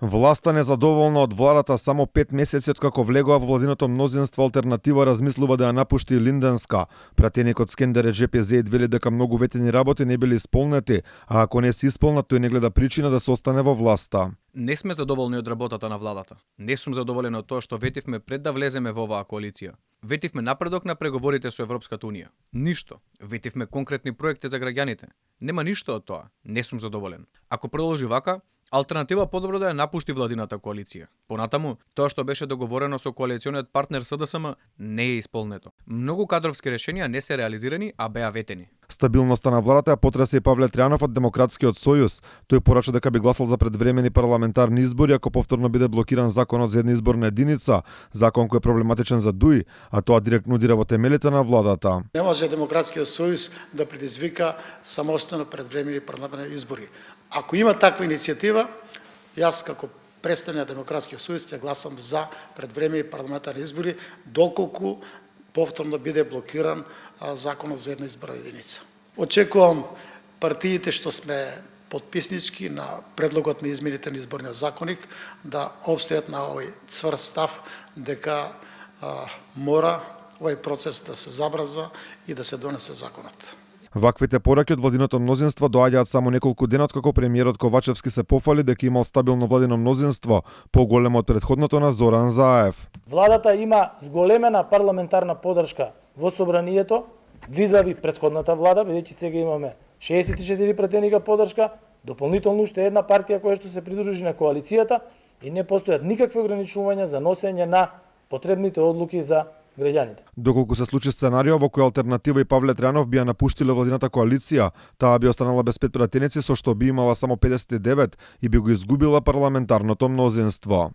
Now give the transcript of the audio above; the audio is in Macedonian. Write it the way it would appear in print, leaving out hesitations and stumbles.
Власта незадоволна од владата само 5 месеци откако влегува во владиното мнозинство алтернатива размислува да ја напушти Линденска. Пратеникот Скендер Реджепи вели дека многу ветени работи не били исполнети, а ако не се исполнат, тој не гледа причина да се остане во власта. Не сме задоволни од работата на владата. Не сум задоволен од тоа што ветивме пред да влеземе во оваа коалиција. Ветивме напредок на преговорите со Европската унија. Ништо. Ветивме конкретни проекти за граѓаните. Нема ништо од тоа. Не сум задоволен. Ако продолжи вака, алтернатива подобро да ја напушти владината коалиција. Понатаму, тоа што беше договорено со коалициониот партнер СДСМ не е исполнето. Многу кадровски решенија не се реализирани, а беа ветени. Стабилноста на владата ја потресе и Павле Тријанов од Демократскиот сојуз. Тој порача дека би гласал за предвремени парламентарни избори ако повторно биде блокиран законот за една изборна единица, закон кој е проблематичен за ДУИ, а тоа директно удира во темелите на владата. Не може Демократскиот сојуз да предизвика самостојно предвремени парламентарни избори. Ако има таква иницијатива, јас како представник на Демократскиот сојуз ќе гласам за предвремени парламентарни избори доколку повторно биде блокиран законот за една изборна единица. Очекувам партиите што сме подписнички на предлогот на измените на изборниот законник да обстојат на овој цврст став дека мора овој процес да се забрза и да се донесе законот. Ваквите пораки од владиното мнозинство доаѓаат само неколку дена откако премиерот Ковачевски се пофали дека имал стабилно владино мнозинство, поголемо од претходното на Зоран Заев. Владата има зголемена парламентарна поддршка во собранието, визави претходната влада, бидејќи сега имаме 64 пратеника поддршка, дополнително уште една партија која што се придружи на коалицијата и не постојат никакви ограничувања за носење на потребните одлуки за граѓаните. Доколку се случи сценарио во кој алтернатива и Павле Тријанов би ја напуштиле владината коалиција, таа би останала без 5 пратеници со што би имала само 59 и би го изгубила парламентарното мнозинство.